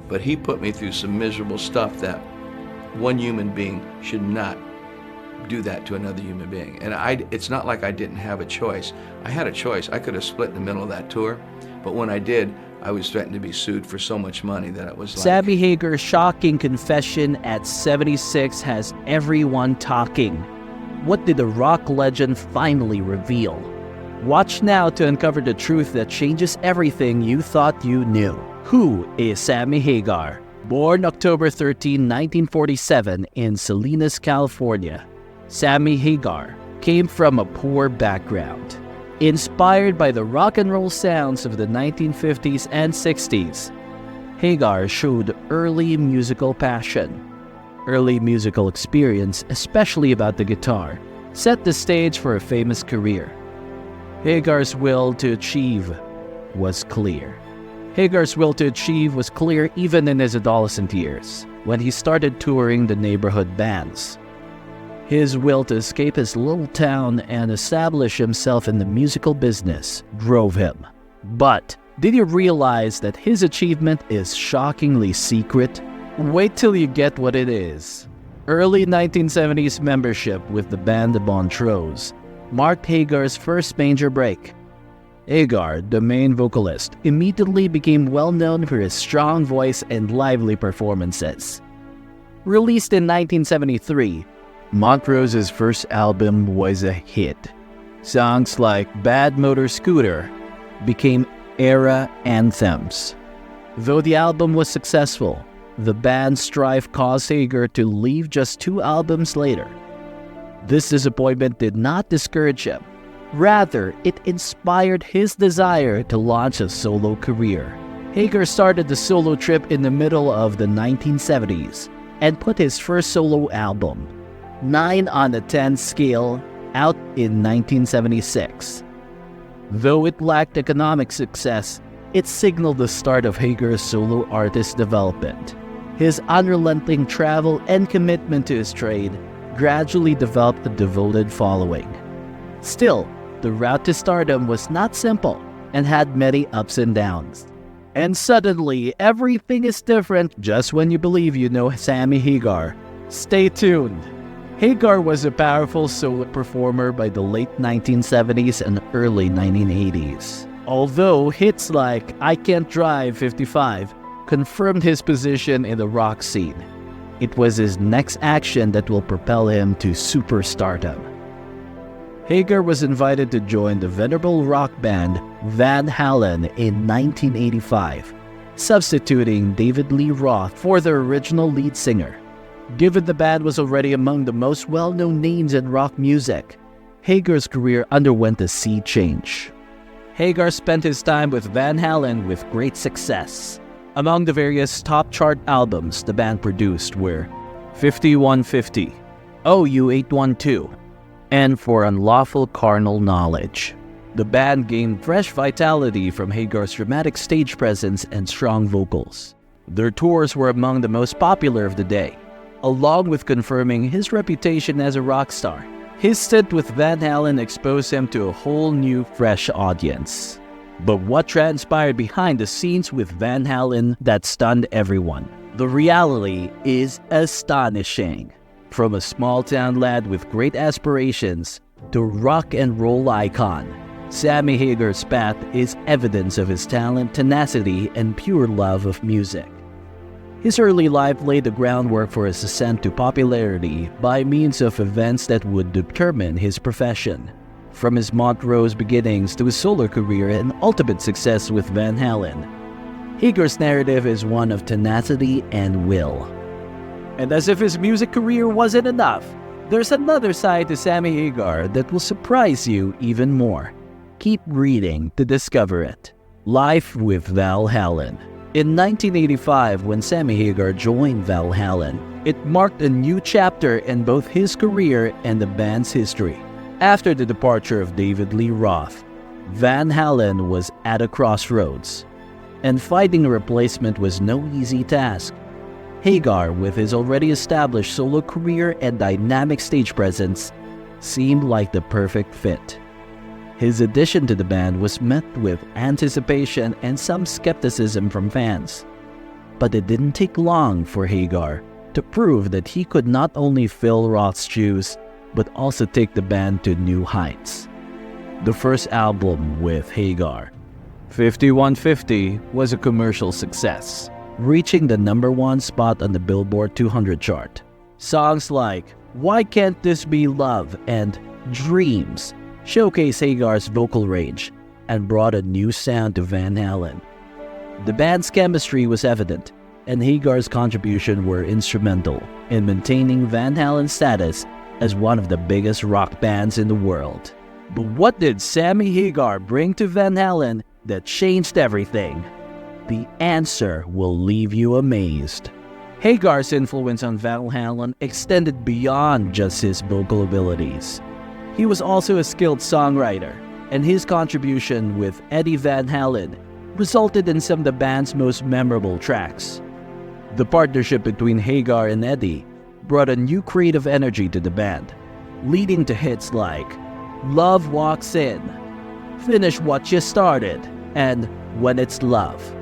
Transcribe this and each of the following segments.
but he put me through some miserable stuff that one human being should not do that to another human being. And it's not like I didn't have a choice. I had a choice. I could have split in the middle of that tour, but when I did, I was threatened to be sued for so much money that it was like... Sammy Hagar's shocking confession at 76 has everyone talking. What did the rock legend finally reveal? Watch now to uncover the truth that changes everything you thought you knew. Who is Sammy Hagar? Born October 13, 1947 in Salinas, California, Sammy Hagar came from a poor background. Inspired by the rock and roll sounds of the 1950s and 60s, Hagar showed early musical passion. Early musical experience, especially about the guitar, set the stage for a famous career. Hagar's will to achieve was clear. Hagar's will to achieve was clear even in his adolescent years, when he started touring the neighborhood bands. His will to escape his little town and establish himself in the musical business drove him. But did he realize that his achievement is shockingly secret? Wait till you get what it is. Early 1970s membership with the band the Montrose marked Hagar's first major break. Hagar, the main vocalist, immediately became well known for his strong voice and lively performances. Released in 1973, Montrose's first album was a hit. Songs like Bad Motor Scooter became era anthems. Though the album was successful, the band's strife caused Hagar to leave just 2 albums later. This disappointment did not discourage him. Rather, it inspired his desire to launch a solo career. Hagar started the solo trip in the middle of the 1970s and put his first solo album, 9 on the 10 scale, out in 1976. Though it lacked economic success, it signaled the start of Hagar's solo artist development. His unrelenting travel and commitment to his trade gradually developed a devoted following. Still, the route to stardom was not simple and had many ups and downs. And suddenly, everything is different just when you believe you know Sammy Hagar. Stay tuned. Hagar was a powerful solo performer by the late 1970s and early 1980s. Although hits like I Can't Drive 55 confirmed his position in the rock scene, it was his next action that will propel him to superstardom. Hagar was invited to join the venerable rock band Van Halen in 1985, substituting David Lee Roth for the original lead singer. Given the band was already among the most well-known names in rock music, Hagar's career underwent a sea change. Hagar spent his time with Van Halen with great success. Among the various top chart albums the band produced were 5150, OU812, and For Unlawful Carnal Knowledge. The band gained fresh vitality from Hagar's dramatic stage presence and strong vocals. Their tours were among the most popular of the day, along with confirming his reputation as a rock star. His stint with Van Halen exposed him to a whole new, fresh audience. But what transpired behind the scenes with Van Halen that stunned everyone? The reality is astonishing. From a small-town lad with great aspirations to rock and roll icon, Sammy Hagar's path is evidence of his talent, tenacity, and pure love of music. His early life laid the groundwork for his ascent to popularity by means of events that would determine his profession. From his Montrose beginnings to his solo career and ultimate success with Van Halen, Hagar's narrative is one of tenacity and will. And as if his music career wasn't enough, there's another side to Sammy Hagar that will surprise you even more. Keep reading to discover it. Life with Van Halen. In 1985, when Sammy Hagar joined Van Halen, it marked a new chapter in both his career and the band's history. After the departure of David Lee Roth, Van Halen was at a crossroads, and finding a replacement was no easy task. Hagar, with his already established solo career and dynamic stage presence, seemed like the perfect fit. His addition to the band was met with anticipation and some skepticism from fans. But it didn't take long for Hagar to prove that he could not only fill Roth's shoes, but also take the band to new heights. The first album with Hagar, 5150, was a commercial success, reaching the #1 spot on the Billboard 200 chart. Songs like Why Can't This Be Love and Dreams showcase Hagar's vocal range and brought a new sound to Van Halen. The band's chemistry was evident, and Hagar's contribution were instrumental in maintaining Van Halen's status as one of the biggest rock bands in the world. But what did Sammy Hagar bring to Van Halen that changed everything? The answer will leave you amazed. Hagar's influence on Van Halen extended beyond just his vocal abilities. He was also a skilled songwriter, and his contribution with Eddie Van Halen resulted in some of the band's most memorable tracks. The partnership between Hagar and Eddie brought a new creative energy to the band, leading to hits like Love Walks In, Finish What You Started, and When It's Love.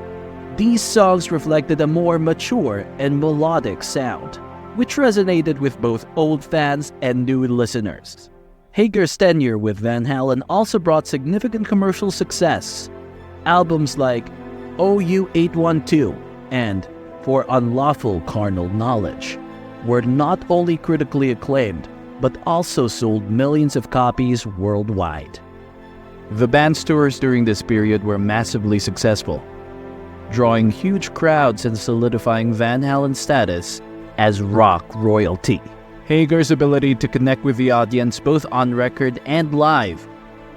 These songs reflected a more mature and melodic sound, which resonated with both old fans and new listeners. Hagar's tenure with Van Halen also brought significant commercial success. Albums like OU812 and For Unlawful Carnal Knowledge were not only critically acclaimed, but also sold millions of copies worldwide. The band's tours during this period were massively successful, drawing huge crowds and solidifying Van Halen's status as rock royalty. Hagar's ability to connect with the audience both on record and live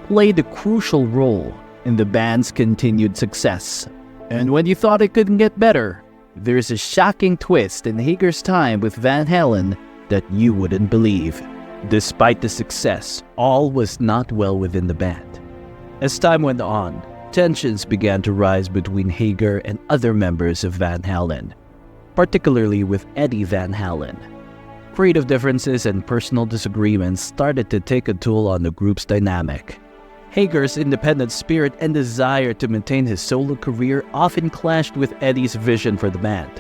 played a crucial role in the band's continued success. And when you thought it couldn't get better, there's a shocking twist in Hagar's time with Van Halen that you wouldn't believe. Despite the success, all was not well within the band. As time went on, tensions began to rise between Hagar and other members of Van Halen, particularly with Eddie Van Halen. Creative differences and personal disagreements started to take a toll on the group's dynamic. Hagar's independent spirit and desire to maintain his solo career often clashed with Eddie's vision for the band.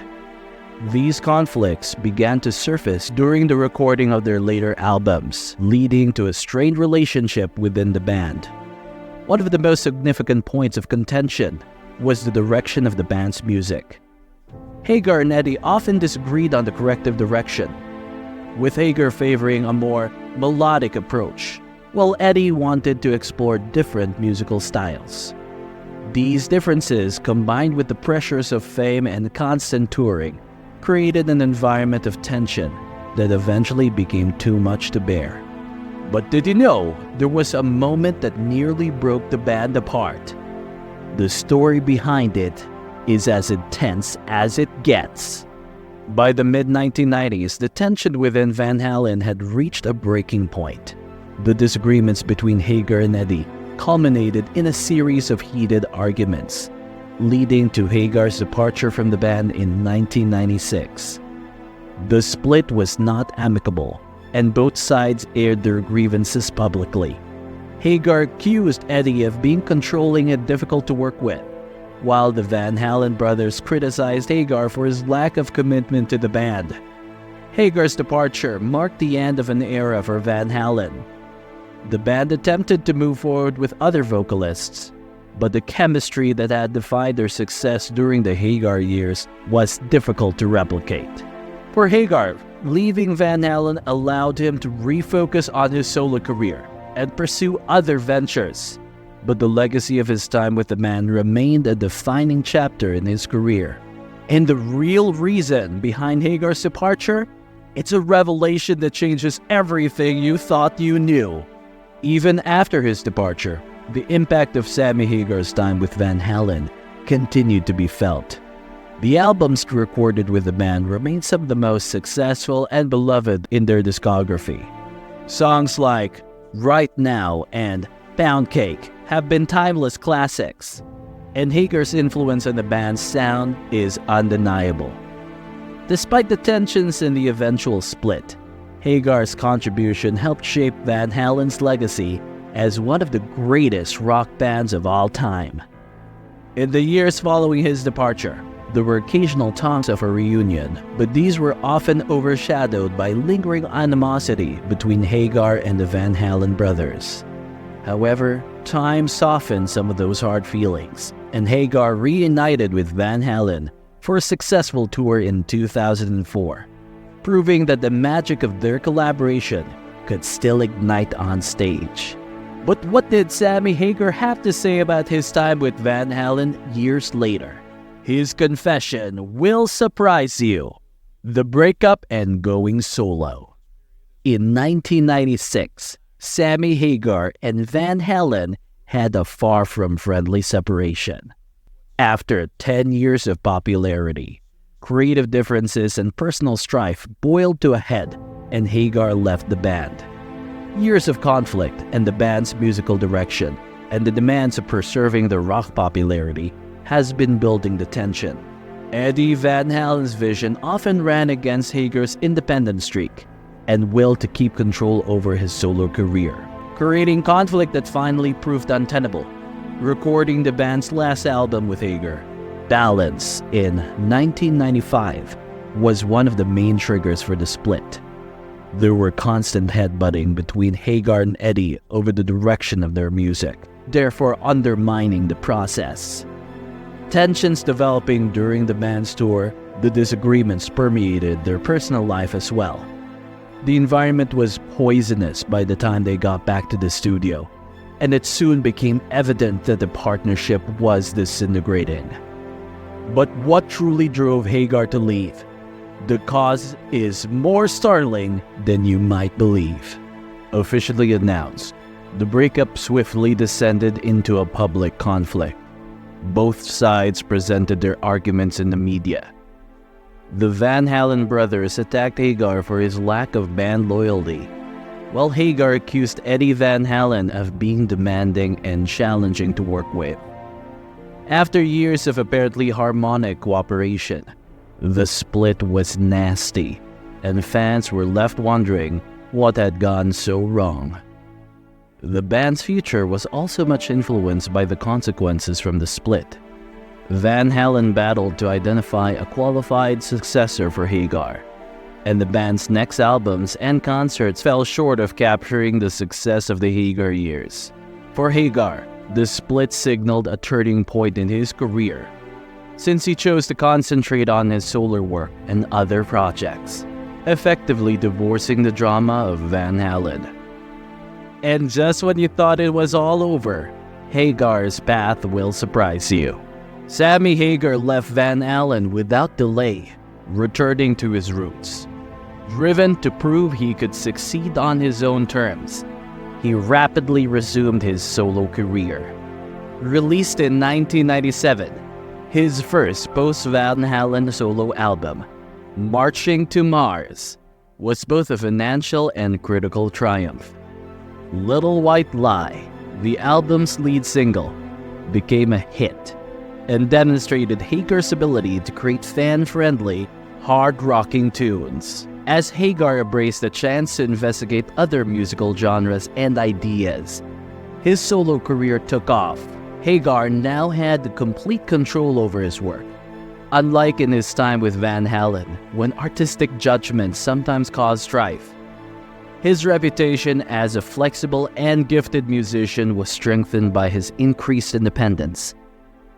These conflicts began to surface during the recording of their later albums, leading to a strained relationship within the band. One of the most significant points of contention was the direction of the band's music. Hagar and Eddie often disagreed on the corrective direction, with Hagar favoring a more melodic approach, while Eddie wanted to explore different musical styles. These differences, combined with the pressures of fame and constant touring, created an environment of tension that eventually became too much to bear. But did you know there was a moment that nearly broke the band apart? The story behind it is as intense as it gets. By the mid-1990s, the tension within Van Halen had reached a breaking point. The disagreements between Hagar and Eddie culminated in a series of heated arguments, leading to Hagar's departure from the band in 1996. The split was not amicable, and both sides aired their grievances publicly. Hagar accused Eddie of being controlling and difficult to work with, while the Van Halen brothers criticized Hagar for his lack of commitment to the band. Hagar's departure marked the end of an era for Van Halen. The band attempted to move forward with other vocalists, but the chemistry that had defined their success during the Hagar years was difficult to replicate. For Hagar, leaving Van Halen allowed him to refocus on his solo career and pursue other ventures, but the legacy of his time with the band remained a defining chapter in his career. And the real reason behind Hagar's departure? It's a revelation that changes everything you thought you knew. Even after his departure, the impact of Sammy Hagar's time with Van Halen continued to be felt. The albums recorded with the band remain some of the most successful and beloved in their discography. Songs like Right Now and Pound Cake have been timeless classics, and Hagar's influence on the band's sound is undeniable. Despite the tensions and the eventual split, Hagar's contribution helped shape Van Halen's legacy as one of the greatest rock bands of all time. In the years following his departure, There were occasional talks of a reunion, but these were often overshadowed by lingering animosity between Hagar and the Van Halen brothers. However, time softened some of those hard feelings, and Hagar reunited with Van Halen for a successful tour in 2004, proving that the magic of their collaboration could still ignite on stage. But what did Sammy Hagar have to say about his time with Van Halen years later? His confession will surprise you. The breakup and going solo. In 1996, Sammy Hagar and Van Halen had a far from friendly separation. After 10 years of popularity, creative differences and personal strife boiled to a head, and Hagar left the band. Years of conflict and the band's musical direction and the demands of preserving their rock popularity has been building the tension. Eddie Van Halen's vision often ran against Hagar's independent streak and will to keep control over his solo career, creating conflict that finally proved untenable. Recording the band's last album with Hagar, Balance, in 1995, was one of the main triggers for the split. There were constant headbutting between Hagar and Eddie over the direction of their music, therefore undermining the process. Tensions developing during the band's tour, the disagreements permeated their personal life as well. The environment was poisonous by the time they got back to the studio, and it soon became evident that the partnership was disintegrating. But what truly drove Hagar to leave? The cause is more startling than you might believe. Officially announced, the breakup swiftly descended into a public conflict. Both sides presented their arguments in the media. The Van Halen brothers attacked Hagar for his lack of band loyalty, while Hagar accused Eddie Van Halen of being demanding and challenging to work with. After years of apparently harmonic cooperation, the split was nasty, and fans were left wondering what had gone so wrong. The band's future was also much influenced by the consequences from the split. Van Halen battled to identify a qualified successor for Hagar, and the band's next albums and concerts fell short of capturing the success of the Hagar years. For Hagar, the split signaled a turning point in his career, since he chose to concentrate on his solo work and other projects, effectively divorcing the drama of Van Halen. And just when you thought it was all over, Hagar's path will surprise you. Sammy Hagar left Van Halen without delay, returning to his roots. Driven to prove he could succeed on his own terms, he rapidly resumed his solo career. Released in 1997, his first post-Van Halen solo album, Marching to Mars, was both a financial and critical triumph. Little White Lie, the album's lead single, became a hit and demonstrated Hagar's ability to create fan-friendly, hard-rocking tunes. As Hagar embraced the chance to investigate other musical genres and ideas, his solo career took off. Hagar now had complete control over his work. Unlike in his time with Van Halen, when artistic judgments sometimes caused strife, his reputation as a flexible and gifted musician was strengthened by his increased independence,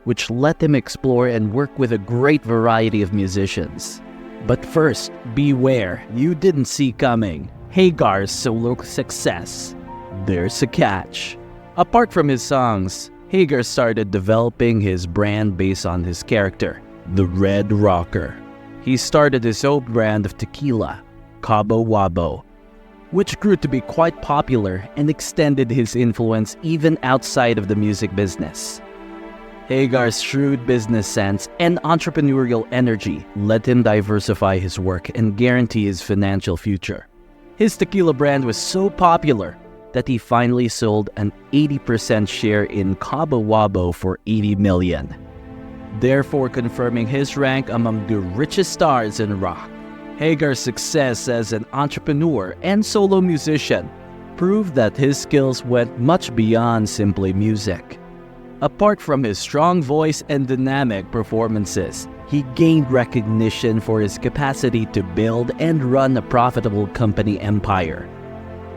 which let him explore and work with a great variety of musicians. But first, beware, you didn't see coming Hagar's solo success. There's a catch. Apart from his songs, Hagar started developing his brand based on his character, the Red Rocker. He started his own brand of tequila, Cabo Wabo, which grew to be quite popular and extended his influence even outside of the music business. Hagar's shrewd business sense and entrepreneurial energy let him diversify his work and guarantee his financial future. His tequila brand was so popular that he finally sold an 80% share in Cabo Wabo for $80 million, therefore confirming his rank among the richest stars in rock. Hagar's success as an entrepreneur and solo musician proved that his skills went much beyond simply music. Apart from his strong voice and dynamic performances, he gained recognition for his capacity to build and run a profitable company empire.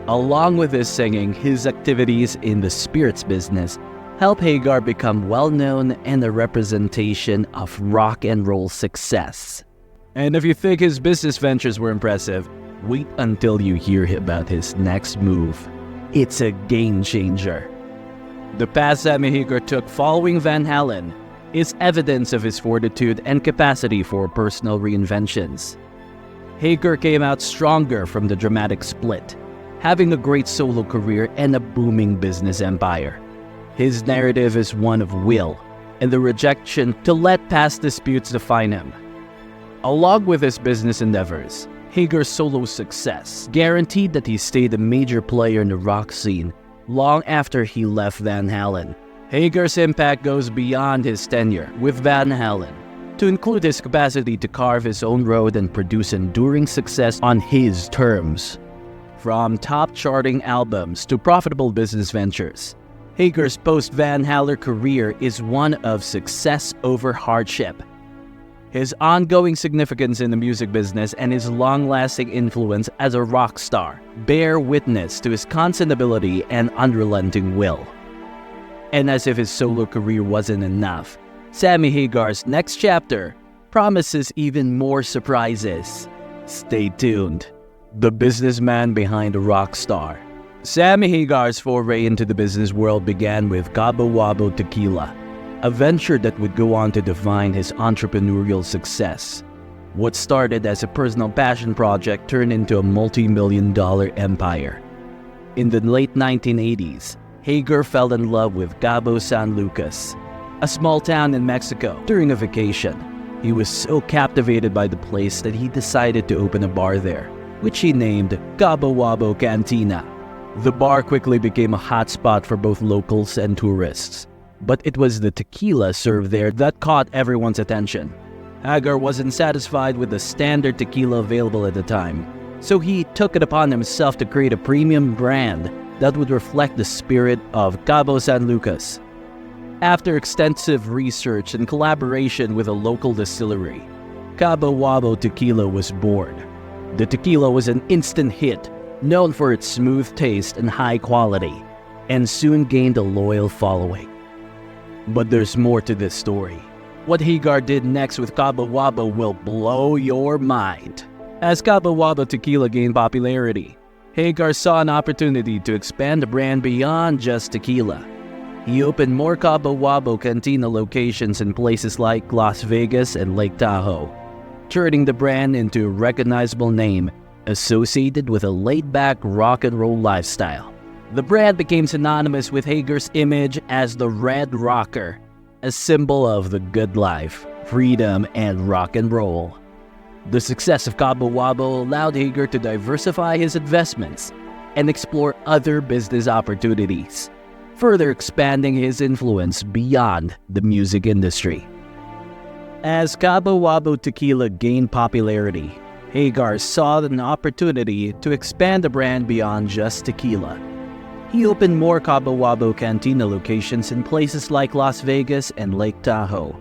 Along with his singing, his activities in the spirits business helped Hagar become well-known and a representation of rock and roll success. And if you think his business ventures were impressive, wait until you hear about his next move. It's a game changer. The path Sammy Hagar took following Van Halen is evidence of his fortitude and capacity for personal reinventions. Hagar came out stronger from the dramatic split, having a great solo career and a booming business empire. His narrative is one of will and the rejection to let past disputes define him. Along with his business endeavors, Hagar's solo success guaranteed that he stayed a major player in the rock scene long after he left Van Halen. Hagar's impact goes beyond his tenure with Van Halen, to include his capacity to carve his own road and produce enduring success on his terms. From top-charting albums to profitable business ventures, Hagar's post-Van Halen career is one of success over hardship. His ongoing significance in the music business and his long-lasting influence as a rock star bear witness to his constant ability and unrelenting will. And as if his solo career wasn't enough, Sammy Hagar's next chapter promises even more surprises. Stay tuned. The businessman behind a rock star. Sammy Hagar's foray into the business world began with Cabo Wabo Tequila, a venture that would go on to define his entrepreneurial success. What started as a personal passion project turned into a multi-million-dollar empire. In the late 1980s, Hagar fell in love with Cabo San Lucas, a small town in Mexico, during a vacation. He was so captivated by the place that he decided to open a bar there, which he named Cabo Wabo Cantina. The bar quickly became a hotspot for both locals and tourists, but it was the tequila served there that caught everyone's attention. Hagar wasn't satisfied with the standard tequila available at the time, so he took it upon himself to create a premium brand that would reflect the spirit of Cabo San Lucas. After extensive research and collaboration with a local distillery, Cabo Wabo Tequila was born. The tequila was an instant hit, known for its smooth taste and high quality, and soon gained a loyal following. But there's more to this story. What Hagar did next with Cabo Wabo will blow your mind. As Cabo Wabo Tequila gained popularity, Hagar saw an opportunity to expand the brand beyond just tequila. He opened more Cabo Wabo Cantina locations in places like Las Vegas and Lake Tahoe, turning the brand into a recognizable name associated with a laid-back rock and roll lifestyle. The brand became synonymous with Hagar's image as the Red Rocker, a symbol of the good life, freedom, and rock and roll. The success of Cabo Wabo allowed Hagar to diversify his investments and explore other business opportunities, further expanding his influence beyond the music industry. As Cabo Wabo Tequila gained popularity, Hagar saw an opportunity to expand the brand beyond just tequila. He opened more Cabo Wabo Cantina locations in places like Las Vegas and Lake Tahoe,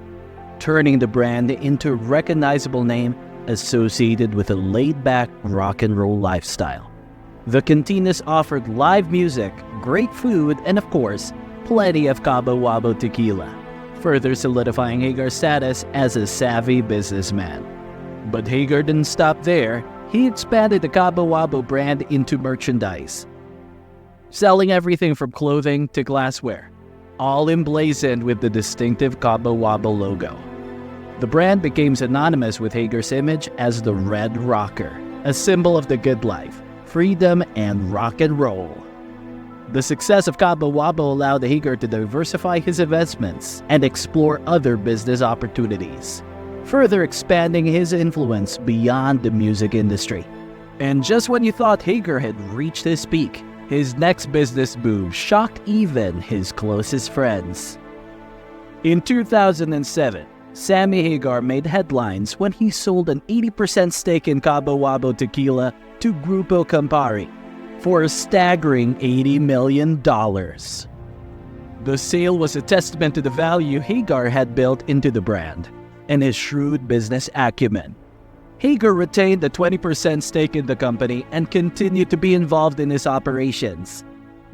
turning the brand into a recognizable name associated with a laid-back rock and roll lifestyle. The cantinas offered live music, great food, and of course, plenty of Cabo Wabo tequila, further solidifying Hagar's status as a savvy businessman. But Hagar didn't stop there. He expanded the Cabo Wabo brand into merchandise, selling everything from clothing to glassware, all emblazoned with the distinctive Cabo Wabo logo. The brand became synonymous with Hagar's image as the Red Rocker, a symbol of the good life, freedom, and rock and roll. The success of Cabo Wabo allowed Hagar to diversify his investments and explore other business opportunities, further expanding his influence beyond the music industry. And just when you thought Hagar had reached his peak, his next business move shocked even his closest friends. In 2007, Sammy Hagar made headlines when he sold an 80% stake in Cabo Wabo Tequila to Grupo Campari for a staggering $80 million. The sale was a testament to the value Hagar had built into the brand, and his shrewd business acumen. Hagar retained a 20% stake in the company and continued to be involved in its operations.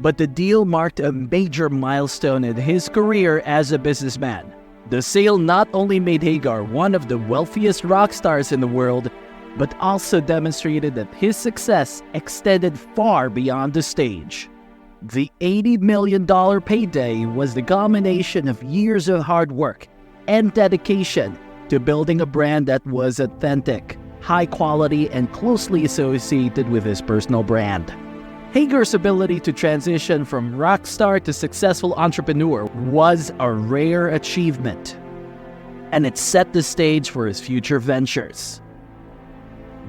But the deal marked a major milestone in his career as a businessman. The sale not only made Hagar one of the wealthiest rock stars in the world, but also demonstrated that his success extended far beyond the stage. The $80 million payday was the culmination of years of hard work and dedication to building a brand that was authentic, high quality, and closely associated with his personal brand. Hagar's ability to transition from rock star to successful entrepreneur was a rare achievement, and it set the stage for his future ventures.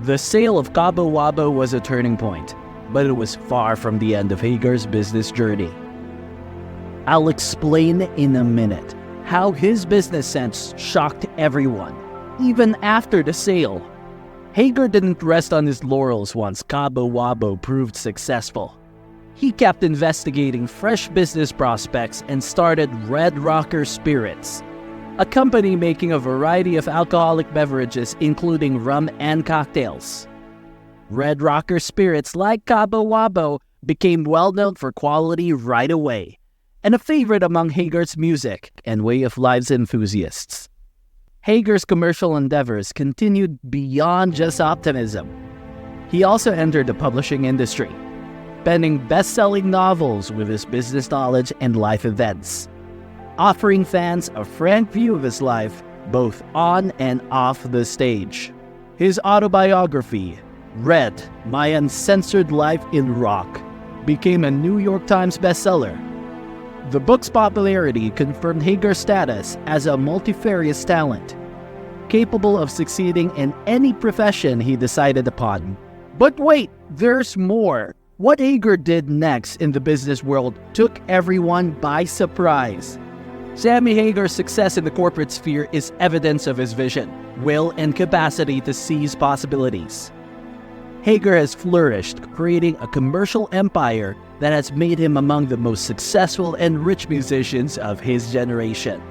The sale of Cabo Wabo was a turning point, but it was far from the end of Hagar's business journey. I'll explain in a minute how his business sense shocked everyone, even after the sale. Hagar didn't rest on his laurels once Cabo Wabo proved successful. He kept investigating fresh business prospects and started Red Rocker Spirits, a company making a variety of alcoholic beverages including rum and cocktails. Red Rocker Spirits, like Cabo Wabo, became well known for quality right away, and a favorite among Hagar's music and way of life enthusiasts. Hagar's commercial endeavors continued beyond just optimism. He also entered the publishing industry, penning best-selling novels with his business knowledge and life events, offering fans a frank view of his life both on and off the stage. His autobiography, Red, My Uncensored Life in Rock, became a New York Times bestseller. The book's popularity confirmed Hagar's status as a multifarious talent, capable of succeeding in any profession he decided upon. But wait, there's more. What Hagar did next in the business world took everyone by surprise. Sammy Hagar's success in the corporate sphere is evidence of his vision, will, and capacity to seize possibilities. Hagar has flourished, creating a commercial empire that has made him among the most successful and rich musicians of his generation.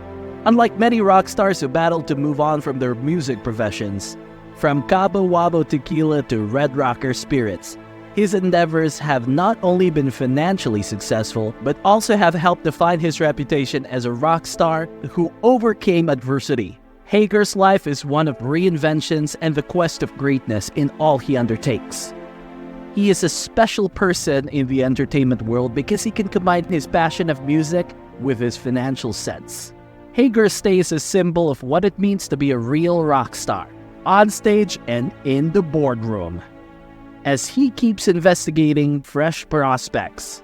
Unlike many rock stars who battled to move on from their music professions, from Cabo Wabo tequila to Red Rocker Spirits, his endeavors have not only been financially successful, but also have helped define his reputation as a rock star who overcame adversity. Hagar's life is one of reinventions and the quest of greatness in all he undertakes. He is a special person in the entertainment world because he can combine his passion of music with his financial sense. Hagar stays a symbol of what it means to be a real rock star, on stage and in the boardroom, as he keeps investigating fresh prospects.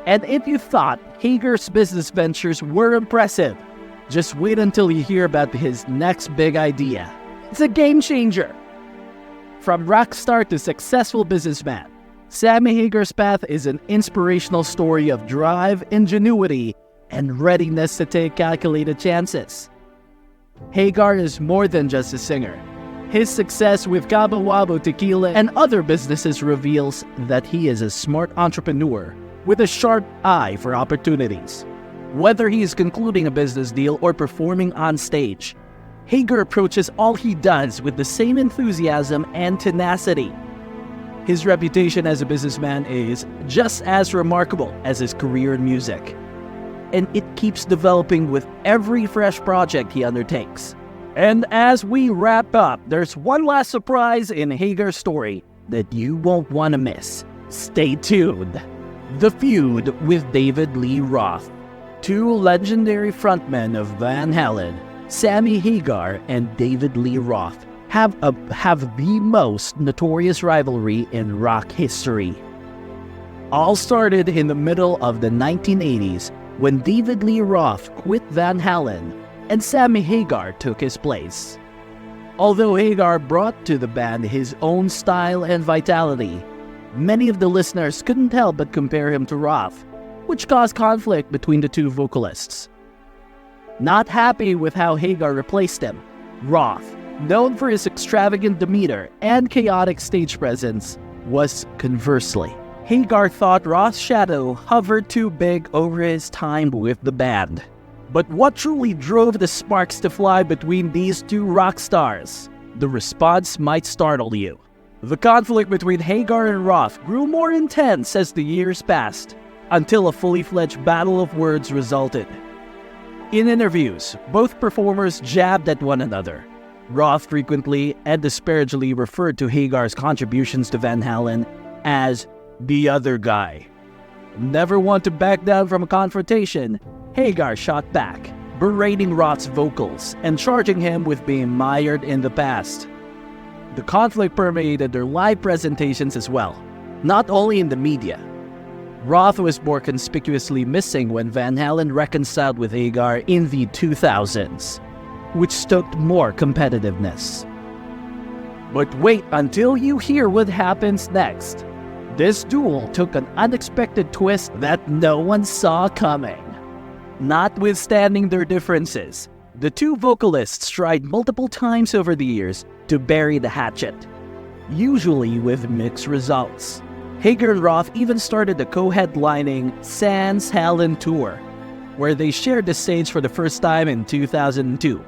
And if you thought Hagar's business ventures were impressive, just wait until you hear about his next big idea. It's a game changer. From rock star to successful businessman, Sammy Hagar's path is an inspirational story of drive, ingenuity, and readiness to take calculated chances. Hagar is more than just a singer. His success with Cabo Wabo tequila and other businesses reveals that he is a smart entrepreneur with a sharp eye for opportunities. Whether he is concluding a business deal or performing on stage, Hagar approaches all he does with the same enthusiasm and tenacity. His reputation as a businessman is just as remarkable as his career in music, and it keeps developing with every fresh project he undertakes. And as we wrap up, there's one last surprise in Hagar's story that you won't want to miss. Stay tuned. The feud with David Lee Roth. Two legendary frontmen of Van Halen, Sammy Hagar and David Lee Roth, have the most notorious rivalry in rock history. All started in the middle of the 1980s when David Lee Roth quit Van Halen and Sammy Hagar took his place. Although Hagar brought to the band his own style and vitality, many of the listeners couldn't help but compare him to Roth, which caused conflict between the two vocalists. Not happy with how Hagar replaced him, Roth, known for his extravagant demeanor and chaotic stage presence, was conversely. Hagar thought Roth's shadow hovered too big over his time with the band. But what truly drove the sparks to fly between these two rock stars? The response might startle you. The conflict between Hagar and Roth grew more intense as the years passed, until a fully fledged battle of words resulted. In interviews, both performers jabbed at one another. Roth frequently and disparagingly referred to Hagar's contributions to Van Halen as the other guy. Never one to back down from a confrontation, Hagar shot back, berating Roth's vocals and charging him with being mired in the past. The conflict permeated their live presentations as well, not only in the media. Roth was more conspicuously missing when Van Halen reconciled with Hagar in the 2000s, which stoked more competitiveness. But wait until you hear what happens next. This duel took an unexpected twist that no one saw coming. Notwithstanding their differences, the two vocalists tried multiple times over the years to bury the hatchet, usually with mixed results. Hagar and Roth even started the co-headlining Sans Halen tour, where they shared the stage for the first time in 2002.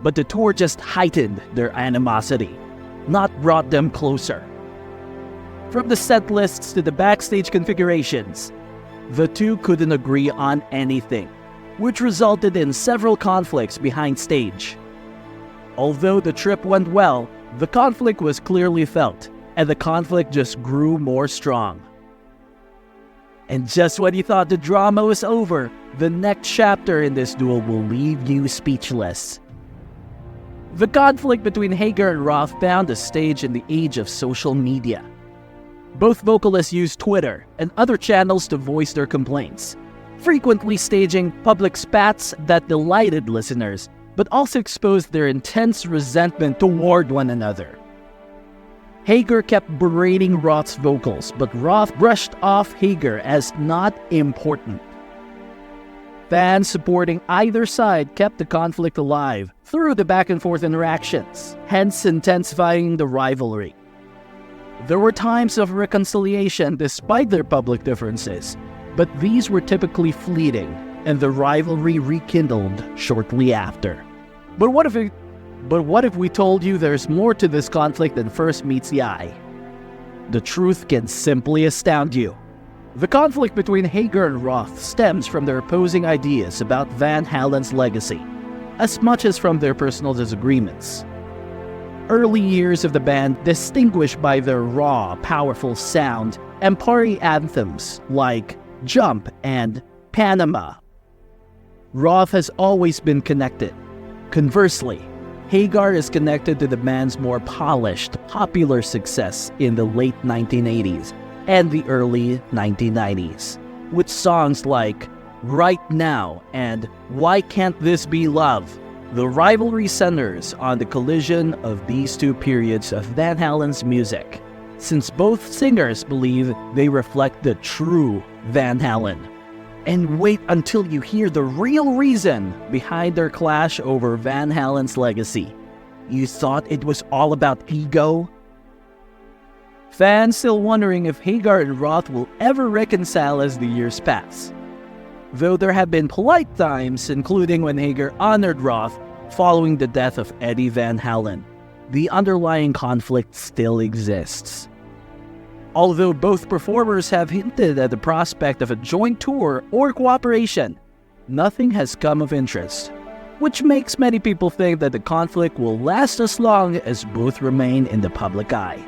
But the tour just heightened their animosity, not brought them closer. From the set lists to the backstage configurations, the two couldn't agree on anything, which resulted in several conflicts behind stage. Although the trip went well, the conflict was clearly felt, and the conflict just grew more strong. And just when you thought the drama was over, the next chapter in this duel will leave you speechless. The conflict between Hagar and Roth found a stage in the age of social media. Both vocalists used Twitter and other channels to voice their complaints, frequently staging public spats that delighted listeners, but also exposed their intense resentment toward one another. Hagar kept berating Roth's vocals, but Roth brushed off Hagar as not important. Fans supporting either side kept the conflict alive through the back-and-forth interactions, hence intensifying the rivalry. There were times of reconciliation despite their public differences, but these were typically fleeting, and the rivalry rekindled shortly after. But what if we told you there's more to this conflict than first meets the eye? The truth can simply astound you. The conflict between Hagar and Roth stems from their opposing ideas about Van Halen's legacy, as much as from their personal disagreements. Early years of the band distinguished by their raw, powerful sound and party anthems like Jump and Panama. Roth has always been connected. Conversely, Hagar is connected to the band's more polished, popular success in the late 1980s and the early 1990s, with songs like Right Now and Why Can't This Be Love. The rivalry centers on the collision of these two periods of Van Halen's music, since both singers believe they reflect the true Van Halen. And wait until you hear the real reason behind their clash over Van Halen's legacy. You thought it was all about ego? Fans still wondering if Hagar and Roth will ever reconcile as the years pass. Though there have been polite times, including when Hagar honored Roth following the death of Eddie Van Halen, the underlying conflict still exists. Although both performers have hinted at the prospect of a joint tour or cooperation, nothing has come of interest, which makes many people think that the conflict will last as long as both remain in the public eye.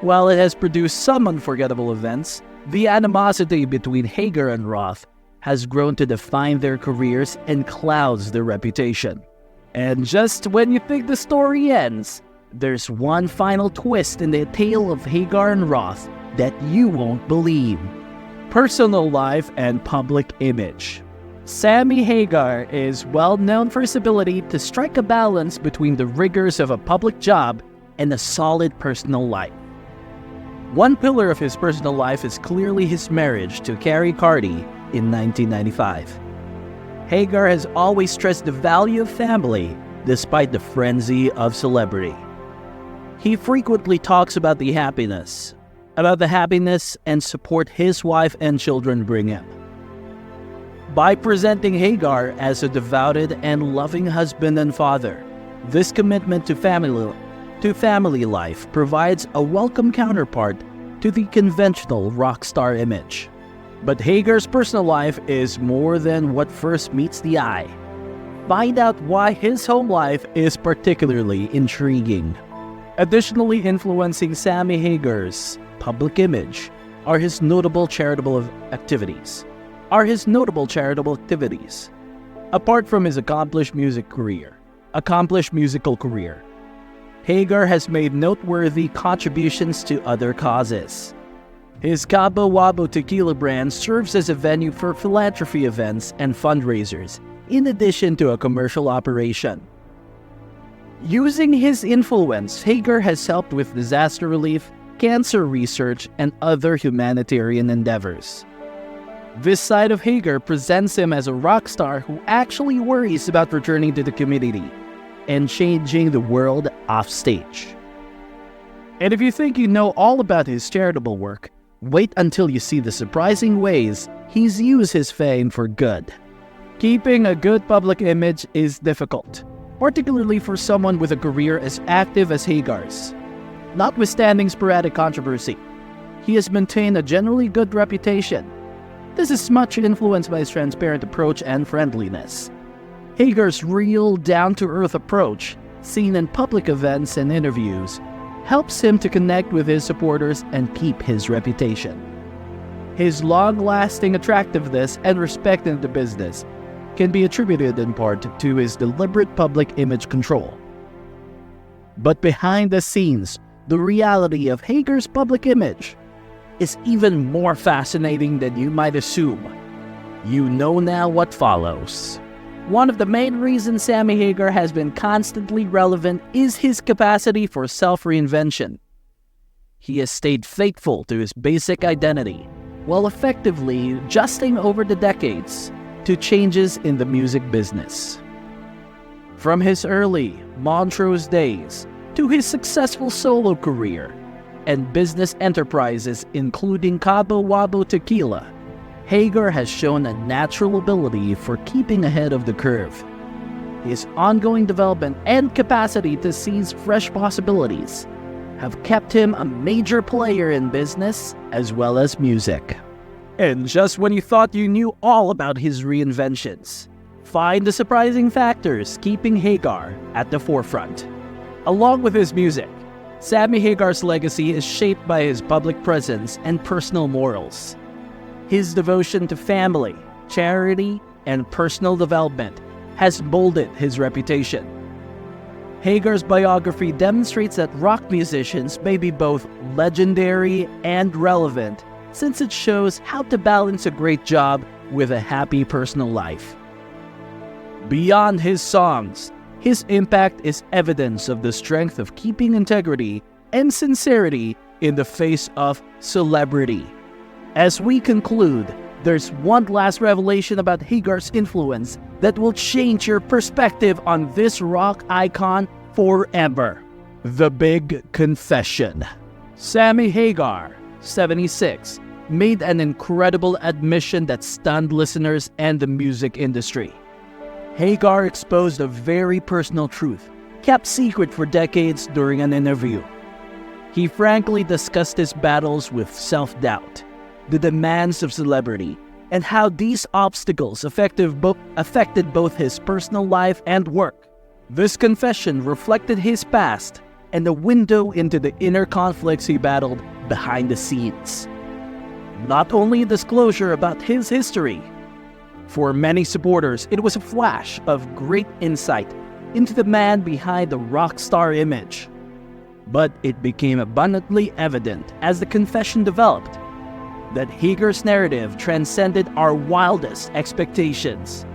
While it has produced some unforgettable events, the animosity between Hagar and Roth has grown to define their careers and clouds their reputation. And just when you think the story ends, there's one final twist in the tale of Hagar and Roth that you won't believe. Personal life and public image. Sammy Hagar is well known for his ability to strike a balance between the rigors of a public job and a solid personal life. One pillar of his personal life is clearly his marriage to Carrie Carty in 1995. Hagar has always stressed the value of family despite the frenzy of celebrity. He frequently talks about the happiness and support his wife and children bring him. By presenting Hagar as a devoted and loving husband and father, this commitment to family life provides a welcome counterpart to the conventional rock star image. But Hagar's personal life is more than what first meets the eye. Find out why his home life is particularly intriguing. Additionally influencing Sammy Hagar's public image are his notable charitable activities. Apart from his accomplished musical career, Hagar has made noteworthy contributions to other causes. His Cabo Wabo tequila brand serves as a venue for philanthropy events and fundraisers, in addition to a commercial operation. Using his influence, Hagar has helped with disaster relief, cancer research, and other humanitarian endeavors. This side of Hagar presents him as a rock star who actually worries about returning to the community and changing the world offstage. And if you think you know all about his charitable work, wait until you see the surprising ways he's used his fame for good. Keeping a good public image is difficult, particularly for someone with a career as active as Hagar's. Notwithstanding sporadic controversy, he has maintained a generally good reputation. This is much influenced by his transparent approach and friendliness. Hagar's real, down-to-earth approach, seen in public events and interviews, helps him to connect with his supporters and keep his reputation. His long-lasting attractiveness and respect in the business can be attributed in part to his deliberate public image control. But behind the scenes, the reality of Hagar's public image is even more fascinating than you might assume. You know now what follows. One of the main reasons Sammy Hagar has been constantly relevant is his capacity for self-reinvention. He has stayed faithful to his basic identity, while effectively adjusting over the decades to changes in the music business. From his early Montrose days to his successful solo career and business enterprises including Cabo Wabo Tequila, Hagar has shown a natural ability for keeping ahead of the curve. His ongoing development and capacity to seize fresh possibilities have kept him a major player in business as well as music. And just when you thought you knew all about his reinventions, find the surprising factors keeping Hagar at the forefront. Along with his music, Sammy Hagar's legacy is shaped by his public presence and personal morals. His devotion to family, charity, and personal development has molded his reputation. Hagar's biography demonstrates that rock musicians may be both legendary and relevant, since it shows how to balance a great job with a happy personal life. Beyond his songs, his impact is evidence of the strength of keeping integrity and sincerity in the face of celebrity. As we conclude, there's one last revelation about Hagar's influence that will change your perspective on this rock icon forever. The Big Confession. Sammy Hagar, 76, made an incredible admission that stunned listeners and the music industry. Hagar exposed a very personal truth, kept secret for decades during an interview. He frankly discussed his battles with self-doubt, the demands of celebrity, and how these obstacles affected both his personal life and work. This confession reflected his past and a window into the inner conflicts he battled behind the scenes. Not only a disclosure about his history, for many supporters, it was a flash of great insight into the man behind the rock star image. But it became abundantly evident as the confession developed that Hagar's narrative transcended our wildest expectations.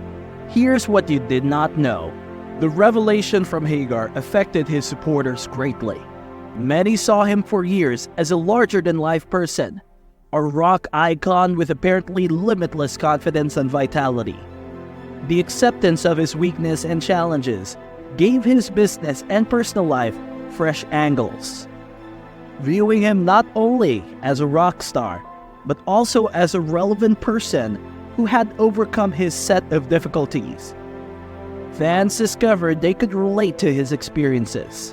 Here's what you did not know. The revelation from Hagar affected his supporters greatly. Many saw him for years as a larger-than-life person, a rock icon with apparently limitless confidence and vitality. The acceptance of his weakness and challenges gave his business and personal life fresh angles. Viewing him not only as a rock star, but also as a relevant person who had overcome his set of difficulties. Fans discovered they could relate to his experiences.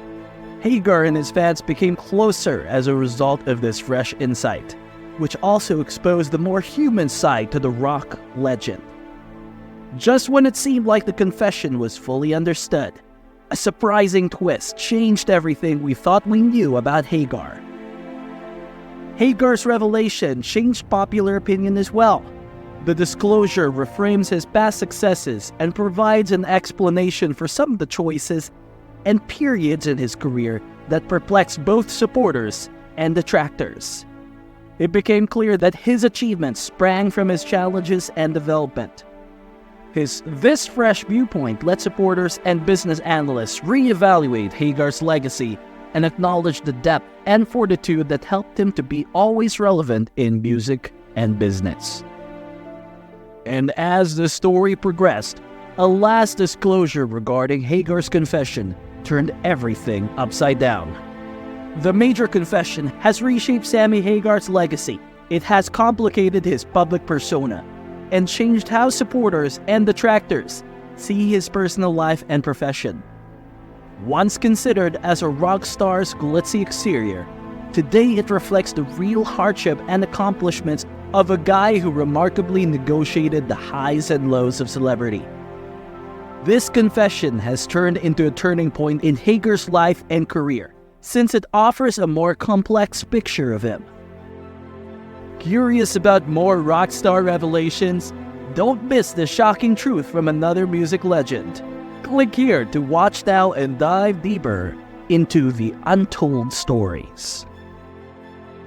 Hagar and his fans became closer as a result of this fresh insight, which also exposed the more human side to the rock legend. Just when it seemed like the confession was fully understood, a surprising twist changed everything we thought we knew about Hagar. Hagar's revelation changed popular opinion as well. The disclosure reframes his past successes and provides an explanation for some of the choices and periods in his career that perplexed both supporters and detractors. It became clear that his achievements sprang from his challenges and development. This fresh viewpoint led supporters and business analysts reevaluate Hagar's legacy and acknowledge the depth and fortitude that helped him to be always relevant in music and business. And as the story progressed, a last disclosure regarding Hagar's confession turned everything upside down. The major confession has reshaped Sammy Hagar's legacy. It has complicated his public persona and changed how supporters and detractors see his personal life and profession. Once considered as a rock star's glitzy exterior, today it reflects the real hardship and accomplishments of a guy who remarkably negotiated the highs and lows of celebrity. This confession has turned into a turning point in Hagar's life and career, since it offers a more complex picture of him. Curious about more rock star revelations? Don't miss the shocking truth from another music legend. Click here to watch now and dive deeper into the untold stories.